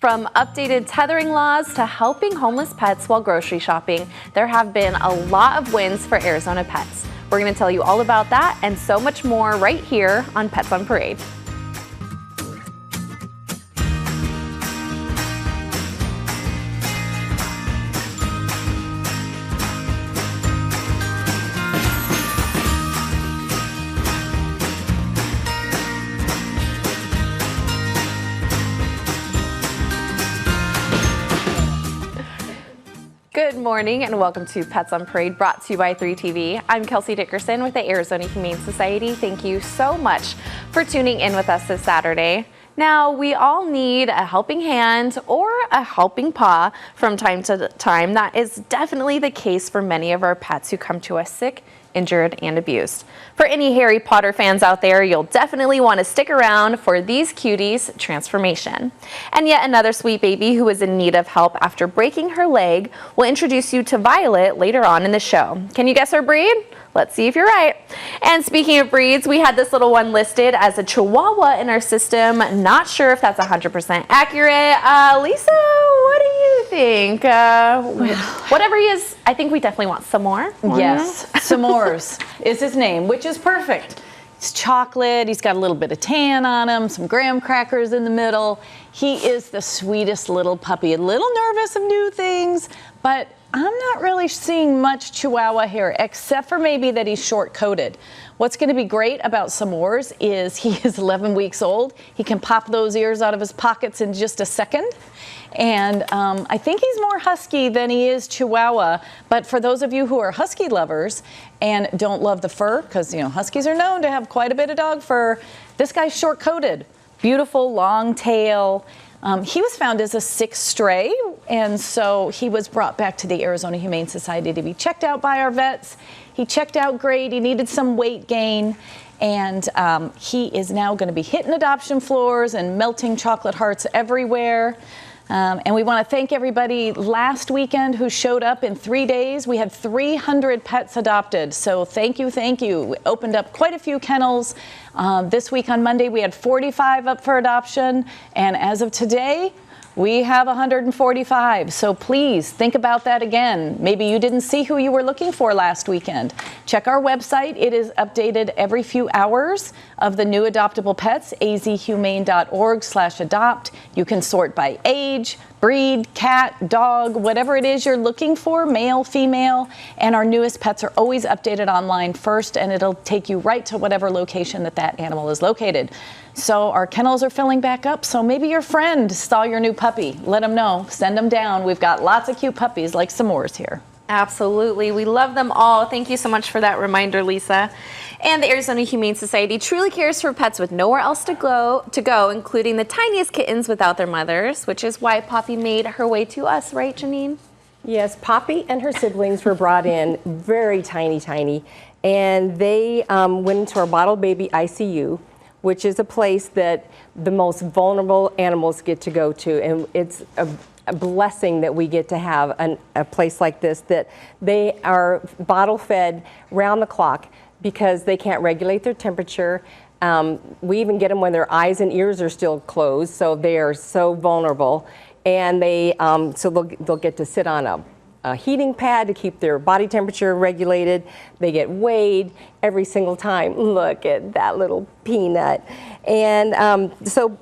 From updated tethering laws to helping homeless pets while grocery shopping, there have been a lot of wins for Arizona pets. We're going to tell you all about that and so much more right here on Pets on Parade. Good morning and welcome to Pets on Parade, brought to you by 3TV. I'm Kelsey Dickerson with the Arizona Humane Society. Thank you so much for tuning in with us this Saturday. Now, we all need a helping hand or a helping paw from time to time. That is definitely the case for many of our pets who come to us sick, injured, and abused. For any Harry Potter fans out there, you'll definitely want to stick around for these cuties' transformation. And yet another sweet baby who is in need of help after breaking her leg will introduce you to Violet later on in the show. Can you guess her breed? Let's see if you're right. And speaking of breeds, we had this little one listed as a Chihuahua in our system. Not sure if that's 100% accurate. Lisa, what do you think? Whatever he is, I think we definitely want some more. Yes, s'mores is his name, which is perfect. It's chocolate, he's got a little bit of tan on him, some graham crackers in the middle. He is the sweetest little puppy, a little nervous of new things, but I'm not really seeing much Chihuahua here, except for maybe that he's short-coated. What's going to be great about s'mores is he is 11 weeks old. He can pop those ears out of his pockets in just a second. And I think he's more husky than he is Chihuahua. But for those of you who are husky lovers and don't love the fur, because huskies are known to have quite a bit of dog fur, this guy's short-coated. Beautiful, long tail. He was found as a sick stray, and so he was brought back to the Arizona Humane Society to be checked out by our vets. He checked out great. He needed some weight gain, and he is now going to be hitting adoption floors and melting chocolate hearts everywhere. And we want to thank everybody last weekend who showed up in 3 days. We had 300 pets adopted. So thank you, thank you. We opened up quite a few kennels. This week on Monday, we had 45 up for adoption. And as of today, we have 145. So please think about that again. Maybe you didn't see who you were looking for last weekend. Check our website. It is updated every few hours of the new adoptable pets, azhumane.org/adopt. You can sort by age, breed, cat, dog, whatever it is you're looking for, male, female. And our newest pets are always updated online first, and it'll take you right to whatever location that animal is located. So our kennels are filling back up, so maybe your friend saw your new puppy. Let them know. Send them down. We've got lots of cute puppies like s'mores here. Absolutely. We love them all. Thank you so much for that reminder, Lisa. And the Arizona Humane Society truly cares for pets with nowhere else to go, including the tiniest kittens without their mothers, which is why Poppy made her way to us, right, Janine? Yes, Poppy and her siblings were brought in very tiny, and they went into our bottle baby ICU, which is a place that the most vulnerable animals get to go to. And it's a blessing that we get to have a place like this, that they are bottle fed round the clock because they can't regulate their temperature. We even get them when their eyes and ears are still closed, so they are so vulnerable. And so they'll get to sit on a heating pad to keep their body temperature regulated. They get weighed every single time. Look at that little peanut. And so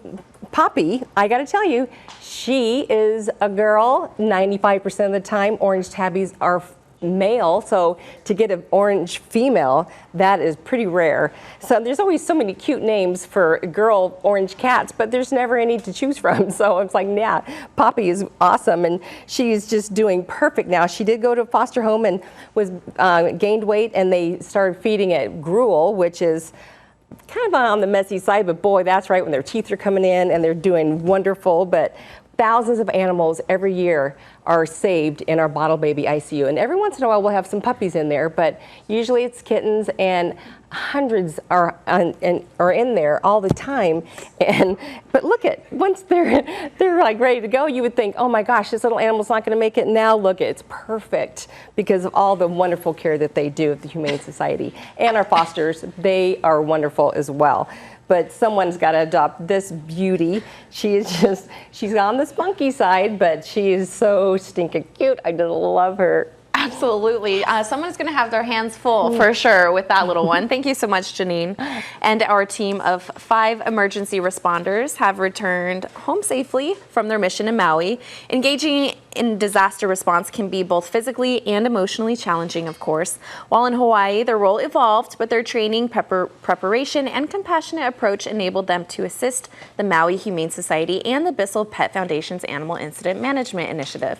Poppy, I got to tell you, she is a girl 95% of the time. Orange tabbies are male, so to get an orange female, that is pretty rare. So there's always so many cute names for girl orange cats, but there's never any to choose from. So it's like, yeah, Poppy is awesome, and she's just doing perfect now. She did go to a foster home and was gained weight, and they started feeding it gruel, which is kind of on the messy side, but boy, that's right when their teeth are coming in and they're doing wonderful. But thousands of animals every year are saved in our bottle baby ICU. And every once in a while we'll have some puppies in there, but usually it's kittens, and hundreds are in there all the time. But look at, once they're like ready to go, you would think, oh my gosh, this little animal's not going to make it. Now look, it's perfect because of all the wonderful care that they do at the Humane Society. And our fosters, they are wonderful as well. but someone's got to adopt this beauty. She's on the spunky side, but she is so stinking cute. I just love her. Absolutely. Someone's going to have their hands full for sure with that little one. Thank you so much, Janine. And our team of 5 emergency responders have returned home safely from their mission in Maui. Engaging in disaster response can be both physically and emotionally challenging, of course. While in Hawaii, their role evolved, but their training, preparation, and compassionate approach enabled them to assist the Maui Humane Society and the Bissell Pet Foundation's Animal Incident Management Initiative.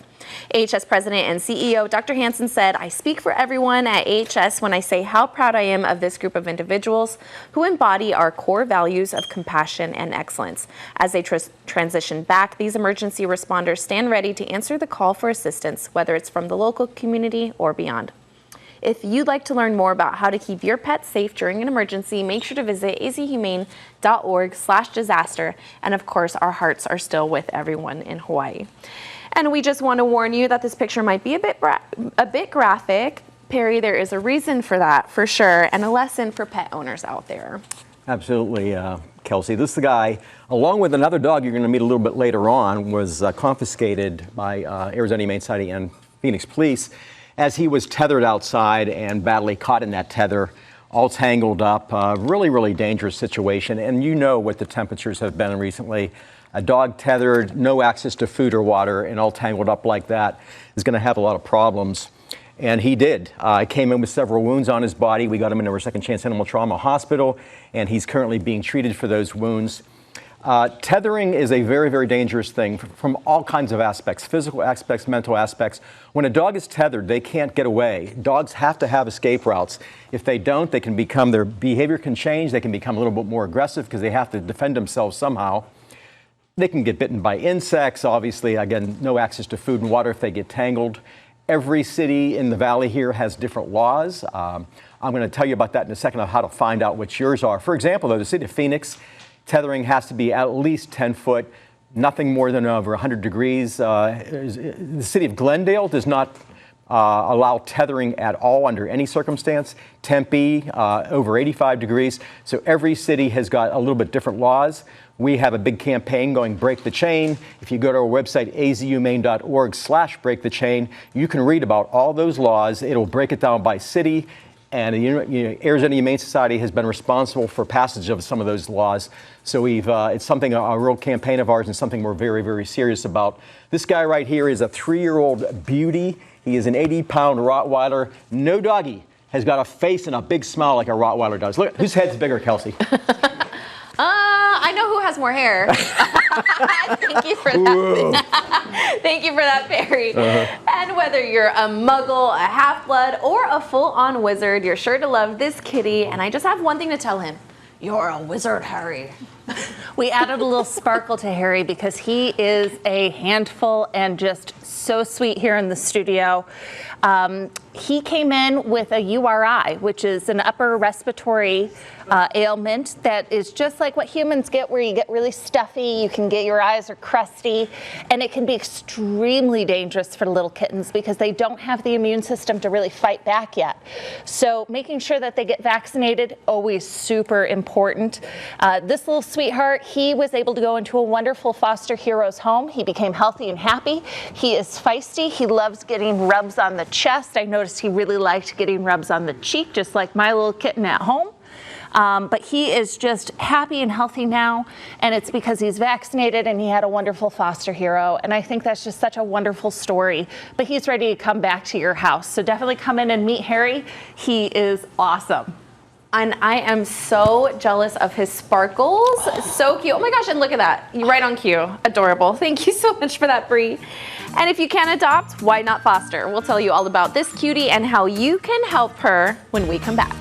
AHS President and CEO Dr. Hansen said, "I speak for everyone at AHS when I say how proud I am of this group of individuals who embody our core values of compassion and excellence. As they transition back, these emergency responders stand ready to answer the call for assistance, whether it's from the local community or beyond." If you'd like to learn more about how to keep your pet safe during an emergency, make sure to visit azhumane.org/disaster. And of course, our hearts are still with everyone in Hawaii. And we just want to warn you that this picture might be a bit graphic. Perry, there is a reason for that, for sure, and a lesson for pet owners out there. Absolutely, Kelsey. This guy, along with another dog you're going to meet a little bit later on, was confiscated by Arizona Humane Society and Phoenix Police as he was tethered outside and badly caught in that tether, all tangled up. Really, really dangerous situation. And you know what the temperatures have been recently. A dog tethered, no access to food or water, and all tangled up like that is going to have a lot of problems. And he did. Came in with several wounds on his body. We got him into our Second Chance Animal Trauma Hospital, and he's currently being treated for those wounds. Tethering is a very, very dangerous thing from all kinds of aspects, physical aspects, mental aspects. When a dog is tethered, they can't get away. Dogs have to have escape routes. If they don't, they can become, their behavior can change. They can become a little bit more aggressive because they have to defend themselves somehow. They can get bitten by insects. Obviously, again, no access to food and water if they get tangled. Every city in the valley here has different laws. I'm going to tell you about that in a second of how to find out what yours are. For example, though, the city of Phoenix, tethering has to be at least 10 foot, nothing more than over 100 degrees. The city of Glendale does not allow tethering at all under any circumstance. Tempe, over 85 degrees. So every city has got a little bit different laws. We have a big campaign going Break the Chain. If you go to our website, azhumane.org/breakthechain, you can read about all those laws. It'll break it down by city. And Arizona Humane Society has been responsible for passage of some of those laws. So it's something, a real campaign of ours and something we're very, very serious about. This guy right here is a 3-year-old beauty. He is an 80-pound Rottweiler. No doggy has got a face and a big smile like a Rottweiler does. Look, whose head's bigger, Kelsey? I know who has more hair. Thank you for that. Thank you for that, Perry. And whether you're a muggle, a half-blood, or a full-on wizard, you're sure to love this kitty. And I just have one thing to tell him. You're a wizard, Harry. We added a little sparkle to Harry because he is a handful and just so sweet here in the studio. He came in with a URI, which is an upper respiratory ailment that is just like what humans get, where you get really stuffy, you can get, your eyes are crusty, and it can be extremely dangerous for little kittens because they don't have the immune system to really fight back yet. So making sure that they get vaccinated, always super important. This little sweetheart, he was able to go into a wonderful foster hero's home. He became healthy and happy. He is feisty. He loves getting rubs on the chest. I noticed he really liked getting rubs on the cheek, just like my little kitten at home. But he is just happy and healthy now, and it's because he's vaccinated and he had a wonderful foster hero, and I think that's just such a wonderful story. But he's ready to come back to your house, so definitely come in and meet Harry. He is awesome. And I am so jealous of his sparkles. So cute. Oh my gosh, and look at that. You're right on cue. Adorable. Thank you so much for that, Bree. And if you can adopt, why not foster? We'll tell you all about this cutie and how you can help her when we come back.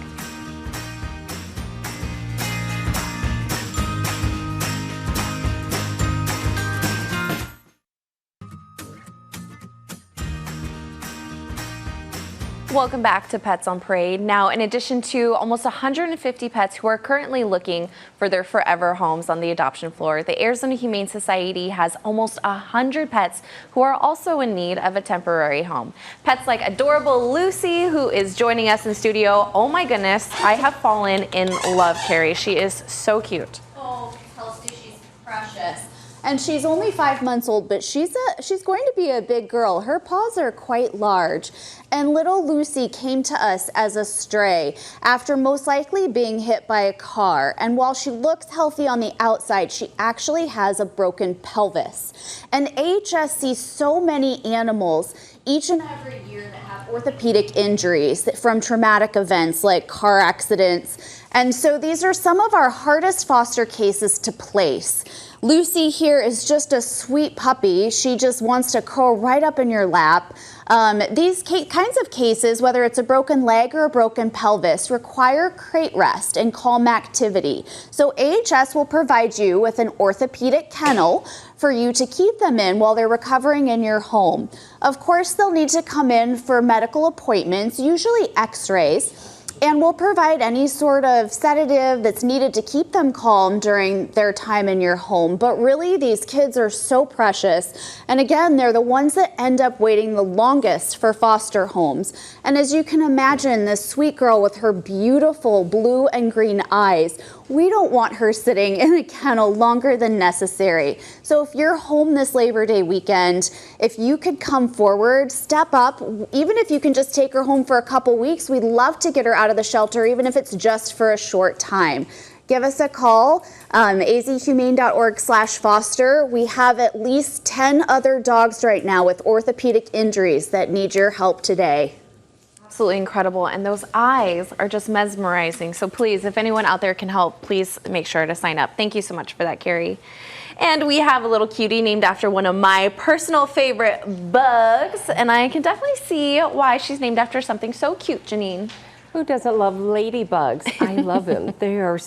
Welcome back to Pets on Parade. Now, in addition to almost 150 pets who are currently looking for their forever homes on the adoption floor, the Arizona Humane Society has almost 100 pets who are also in need of a temporary home. Pets like adorable Lucy, who is joining us in studio. Oh my goodness, I have fallen in love, Carrie. She is so cute. Oh, Kelsey, she's precious. And she's only 5 months old, but she's going to be a big girl. Her paws are quite large. And little Lucy came to us as a stray after most likely being hit by a car. And while she looks healthy on the outside, she actually has a broken pelvis. And AHS sees so many animals each and every year that have orthopedic injuries from traumatic events like car accidents. And so these are some of our hardest foster cases to place. Lucy here is just a sweet puppy. She just wants to curl right up in your lap. These kinds of cases, whether it's a broken leg or a broken pelvis, require crate rest and calm activity. So AHS will provide you with an orthopedic kennel for you to keep them in while they're recovering in your home. Of course, they'll need to come in for medical appointments, usually x-rays. And we'll provide any sort of sedative that's needed to keep them calm during their time in your home. But really, these kids are so precious. And again, they're the ones that end up waiting the longest for foster homes. And as you can imagine, this sweet girl with her beautiful blue and green eyes, we don't want her sitting in a kennel longer than necessary. So if you're home this Labor Day weekend, if you could come forward, step up, even if you can just take her home for a couple weeks, we'd love to get her out of the shelter, even if it's just for a short time. Give us a call, azhumane.org/foster. We have at least 10 other dogs right now with orthopedic injuries that need your help today. Absolutely incredible, and those eyes are just mesmerizing. So please, if anyone out there can help, please make sure to sign up. Thank you so much for that, Carrie. And we have a little cutie named after one of my personal favorite bugs, and I can definitely see why she's named after something so cute, Janine. Who doesn't love ladybugs? I love them. They are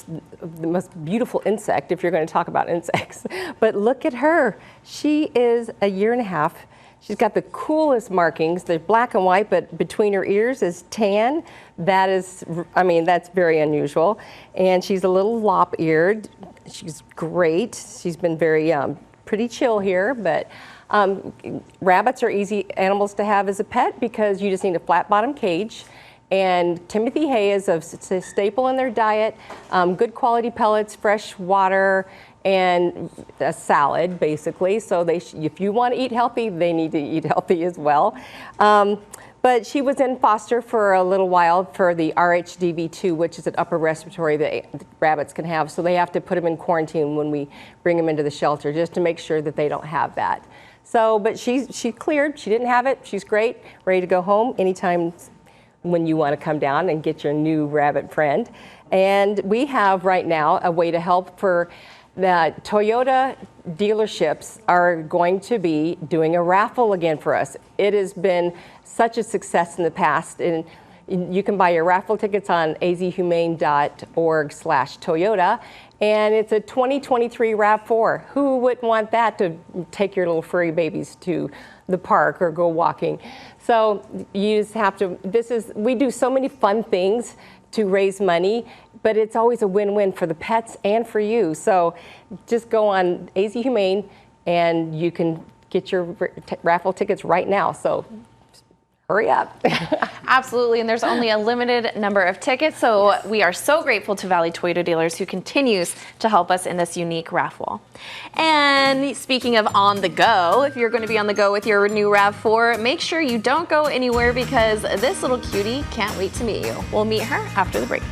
the most beautiful insect if you're going to talk about insects. But look at her. She is a year and a half. She's got the coolest markings. They're black and white, but between her ears is tan. That is, I mean, that's very unusual. And she's a little lop-eared. She's great. She's been very pretty chill here, but rabbits are easy animals to have as a pet because you just need a flat bottom cage. And Timothy hay is a staple in their diet, good quality pellets, fresh water, and a salad, basically. So if you want to eat healthy, they need to eat healthy as well. But she was in foster for a little while for the RHDV2, which is an upper respiratory that rabbits can have. So they have to put them in quarantine when we bring them into the shelter, just to make sure that they don't have that. So, but she cleared. She didn't have it. She's great, ready to go home anytime when you want to come down and get your new rabbit friend. And we have right now a way to help for the Toyota dealerships are going to be doing a raffle again for us. It has been such a success in the past, and you can buy your raffle tickets on azhumane.org/Toyota, and it's a 2023 RAV4. Who wouldn't want that to take your little furry babies to the park or go walking? So you just have to, we do so many fun things to raise money, but it's always a win-win for the pets and for you. So just go on AZ Humane and you can get your raffle tickets right now. So hurry up. Absolutely, and there's only a limited number of tickets, so we are so grateful to Valley Toyota Dealers who continues to help us in this unique raffle. And speaking of on the go, if you're going to be on the go with your new RAV4, make sure you don't go anywhere because this little cutie can't wait to meet you. We'll meet her after the break.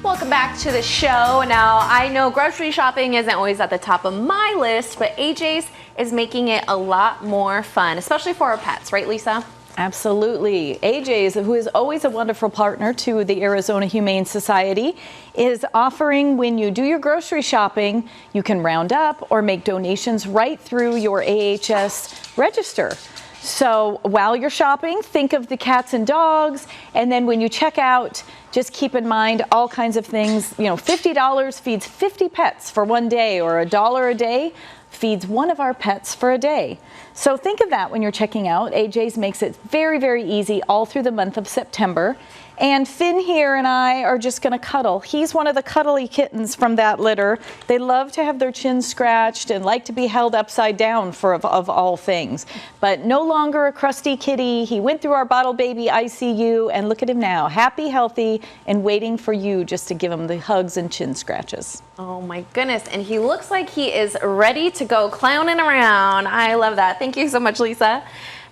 Welcome back to the show. Now, I know grocery shopping isn't always at the top of my list, but AJ's is making it a lot more fun, especially for our pets, right, Lisa? Absolutely. AJ's, who is always a wonderful partner to the Arizona Humane Society, is offering when you do your grocery shopping, you can round up or make donations right through your AHS register. So while you're shopping, think of the cats and dogs, and then when you check out, just keep in mind all kinds of things. You know, $50 feeds 50 pets for one day, or $1 a day feeds one of our pets for a day. So think of that when you're checking out. AJ's makes it very, very easy all through the month of September. And Finn here and I are just going to cuddle. He's one of the cuddly kittens from that litter. They love to have their chin scratched and like to be held upside down of all things. But no longer a crusty kitty. He went through our bottle baby ICU, and look at him now, happy, healthy, and waiting for you just to give him the hugs and chin scratches. Oh my goodness, and he looks like he is ready to go clowning around. I love that. Thank you so much, Lisa.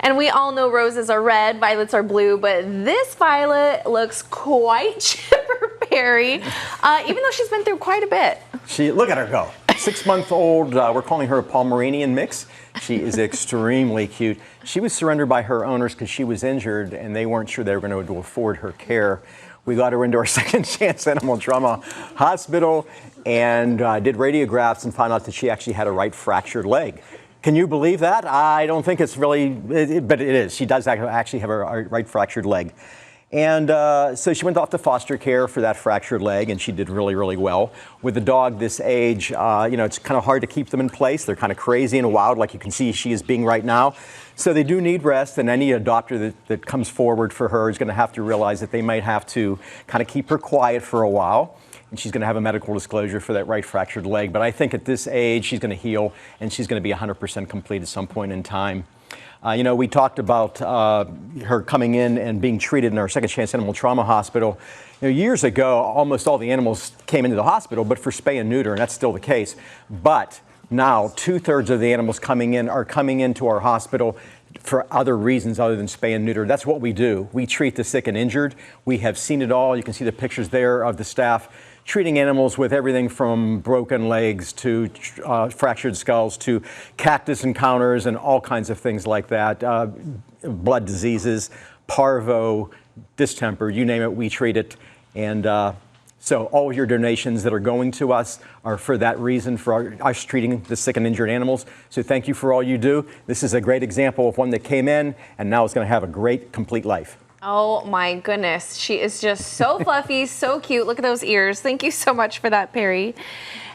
And we all know roses are red, violets are blue, but this violet looks quite chipper berry, even though she's been through quite a bit. Look at her go. 6-month-old, we're calling her a Pomeranian mix. She is extremely cute. She was surrendered by her owners because she was injured and they weren't sure they were going to afford her care. We got her into our Second Chance Animal Trauma Hospital and did radiographs and found out that she actually had a right fractured leg. Can you believe that? I don't think it's really, but it is. She does actually have a right fractured leg. And so she went off to foster care for that fractured leg, and she did really, really well. With a dog this age, it's kind of hard to keep them in place. They're kind of crazy and wild, like you can see she is being right now. So they do need rest, and any adopter that comes forward for her is going to have to realize that they might have to kind of keep her quiet for a while. And she's going to have a medical disclosure for that right fractured leg. But I think at this age, she's going to heal, and she's going to be 100% complete at some point in time. We talked about her coming in and being treated in our Second Chance Animal Trauma Hospital. Years ago, almost all the animals came into the hospital, but for spay and neuter, and that's still the case. But now, 2/3 of the animals are coming into our hospital for other reasons other than spay and neuter. That's what we do. We treat the sick and injured. We have seen it all. You can see the pictures there of the staff treating animals with everything from broken legs to fractured skulls to cactus encounters and all kinds of things like that. Blood diseases, parvo, distemper, you name it, we treat it. And so all of your donations that are going to us are for that reason, for us treating the sick and injured animals. So thank you for all you do. This is a great example of one that came in and now is going to have a great, complete life. Oh my goodness, she is just so fluffy, so cute. Look at those ears. Thank you so much for that, Perry.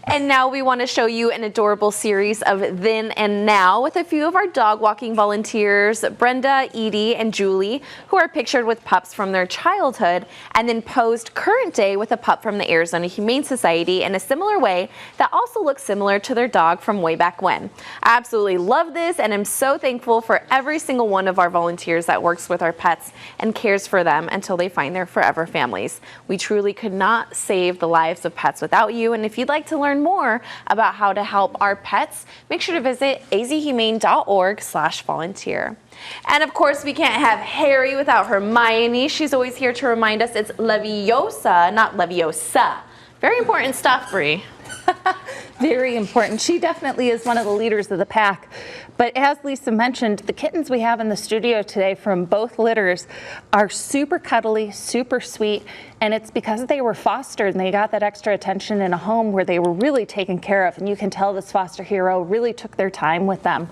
And now we want to show you an adorable series of Then and Now with a few of our dog walking volunteers, Brenda, Edie, and Julie, who are pictured with pups from their childhood and then posed current day with a pup from the Arizona Humane Society in a similar way that also looks similar to their dog from way back when. I absolutely love this, and I'm so thankful for every single one of our volunteers that works with our pets and cares for them until they find their forever families. We truly could not save the lives of pets without you, and if you'd like to learn more about how to help our pets, make sure to visit azhumane.org/volunteer. And of course, we can't have Harry without Hermione. She's always here to remind us it's Leviosa, not Leviosa. Very important stuff, Bree. Very important. She definitely is one of the leaders of the pack. But as Lisa mentioned, the kittens we have in the studio today from both litters are super cuddly, super sweet, and it's because they were fostered and they got that extra attention in a home where they were really taken care of. And you can tell this foster hero really took their time with them.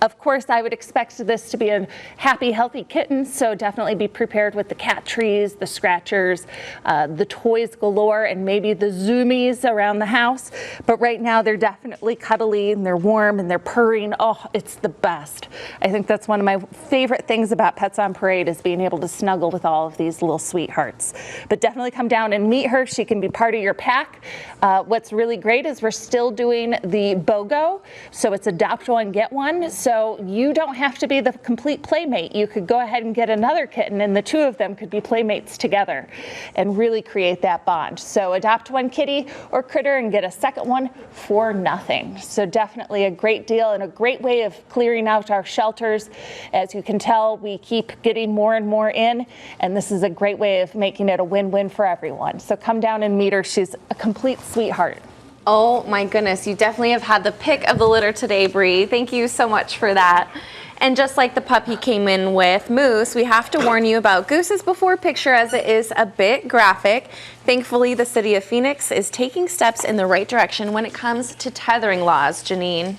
Of course, I would expect this to be a happy, healthy kitten, so definitely be prepared with the cat trees, the scratchers, the toys galore, and maybe the zoomies around the house. But right now they're definitely cuddly and they're warm and they're purring. Oh, it's the best. I think that's one of my favorite things about Pets on Parade is being able to snuggle with all of these little sweethearts. But definitely come down and meet her. She can be part of your pack. What's really great is we're still doing the BOGO. So it's adopt one, get one. So you don't have to be the complete playmate. You could go ahead and get another kitten and the two of them could be playmates together and really create that bond. So adopt one kitty or critter and get a second one for nothing. So definitely a great deal and a great way of clearing out our shelters. As you can tell, we keep getting more and more in, and this is a great way of making it a win-win for everyone. So come down and meet her. She's a complete sweetheart. Oh my goodness, you definitely have had the pick of the litter today, Bree. Thank you so much for that. And just like the puppy came in with Moose, we have to warn you about Goose's before picture as it is a bit graphic. Thankfully, the city of Phoenix is taking steps in the right direction when it comes to tethering laws. Janine.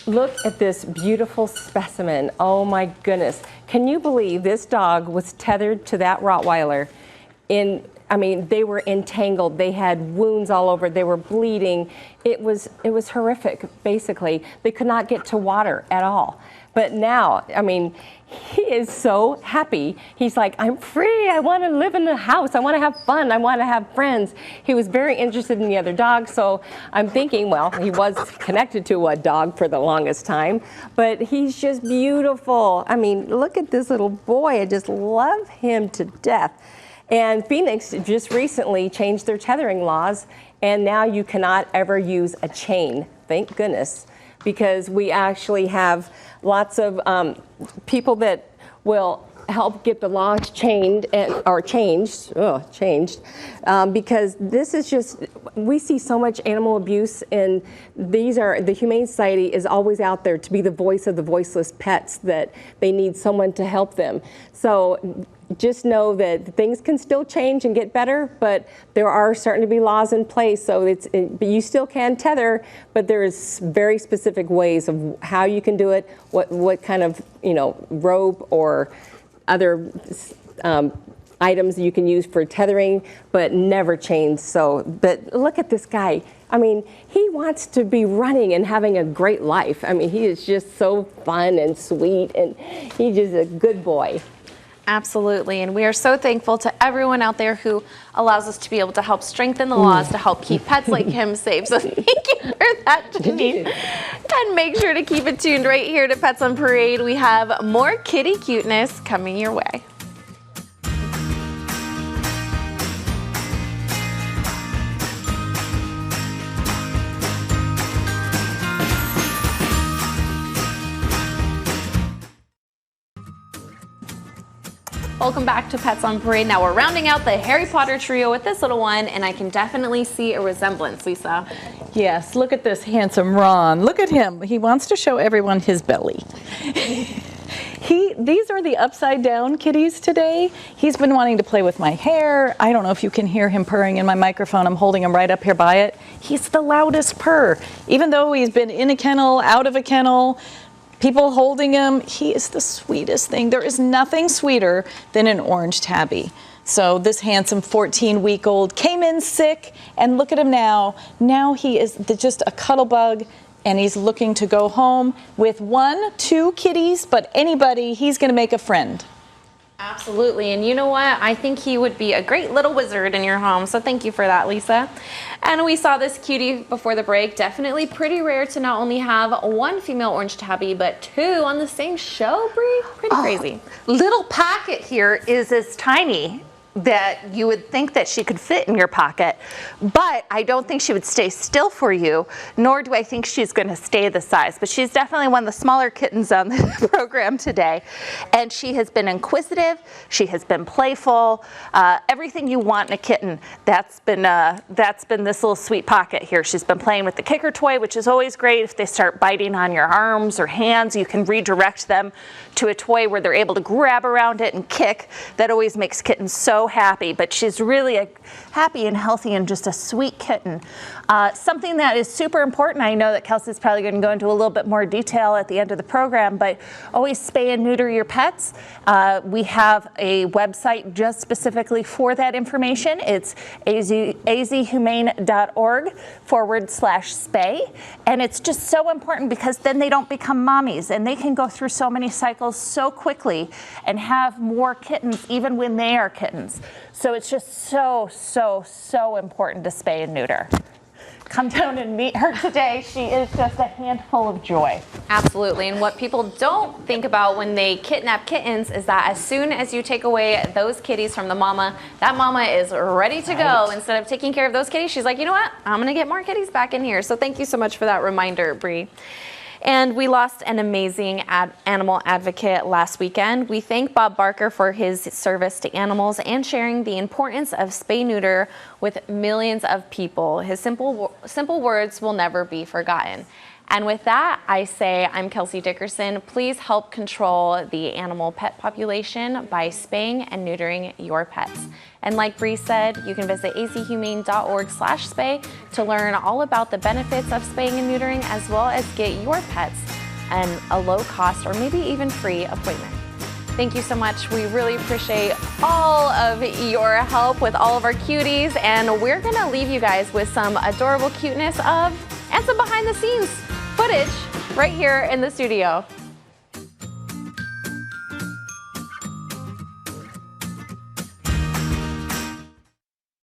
look at this beautiful specimen. Oh my goodness. Can you believe this dog was tethered to that Rottweiler they were entangled. They had wounds all over. They were bleeding. It was horrific, basically. They could not get to water at all. But now, he is so happy. He's like, I'm free. I want to live in the house. I want to have fun. I want to have friends. He was very interested in the other dog, so I'm thinking, well, he was connected to a dog for the longest time, but he's just beautiful. Look at this little boy. I just love him to death. And Phoenix just recently changed their tethering laws, and now you cannot ever use a chain, thank goodness, because we actually have lots of people that will help get the laws changed, because this is just, we see so much animal abuse, and the Humane Society is always out there to be the voice of the voiceless pets, that they need someone to help them. So just know that things can still change and get better, but there are starting to be laws in place, so but you still can tether, but there is very specific ways of how you can do it, what kind of rope or other items you can use for tethering, but never chains. But look at this guy. He wants to be running and having a great life. He is just so fun and sweet, and he's just a good boy. Absolutely, and we are so thankful to everyone out there who allows us to be able to help strengthen the laws to help keep pets like him safe. So thank you for that, Denise. And make sure to keep it tuned right here to Pets on Parade. We have more kitty cuteness coming your way. Welcome back to Pets on Parade. Now we're rounding out the Harry Potter trio with this little one, and I can definitely see a resemblance, Lisa. Yes, look at this handsome Ron. Look at him. He wants to show everyone his belly. These are the upside down kitties today. He's been wanting to play with my hair. I don't know if you can hear him purring in my microphone. I'm holding him right up here by it. He's the loudest purr. Even though he's been in a kennel, out of a kennel, people holding him, he is the sweetest thing. There is nothing sweeter than an orange tabby. So this handsome 14-week-old came in sick, and look at him now. Now he is just a cuddle bug, and he's looking to go home with 1-2 kitties, but anybody, he's gonna make a friend. Absolutely, and you know what? I think he would be a great little wizard in your home, so thank you for that, Lisa. And we saw this cutie before the break. Definitely pretty rare to not only have one female orange tabby, but 2 on the same show, Bree. Pretty crazy. Little pocket here is as tiny that you would think that she could fit in your pocket, but I don't think she would stay still for you, nor do I think she's going to stay the size. But she's definitely one of the smaller kittens on the program today, and she has been inquisitive, she has been playful, everything you want in a kitten. That's been this little sweet pocket here. She's been playing with the kicker toy, which is always great. If they start biting on your arms or hands, you can redirect them to a toy where they're able to grab around it and kick. That always makes kittens so happy, but she's really a happy and healthy and just a sweet kitten. Something that is super important, I know that Kelsey's probably going to go into a little bit more detail at the end of the program, but always spay and neuter your pets. We have a website just specifically for that information. It's azhumane.org/spay, and it's just so important because then they don't become mommies, and they can go through so many cycles so quickly and have more kittens even when they are kittens. So it's just so important to spay and neuter. Come down and meet her today. She is just a handful of joy. Absolutely, and what people don't think about when they kidnap kittens is that as soon as you take away those kitties from the mama, that mama is ready to go. Instead of taking care of those kitties, she's like, you know what? I'm gonna get more kitties back in here. So thank you so much for that reminder, Bree. And we lost an amazing animal advocate last weekend. We thank Bob Barker for his service to animals and sharing the importance of spay-neuter with millions of people. His simple words will never be forgotten. And with that, I say I'm Kelsey Dickerson. Please help control the animal pet population by spaying and neutering your pets. And like Bree said, you can visit azhumane.org/spay to learn all about the benefits of spaying and neutering, as well as get your pets and a low cost or maybe even free appointment. Thank you so much. We really appreciate all of your help with all of our cuties, and we're gonna leave you guys with some adorable cuteness and some behind the scenes footage right here in the studio.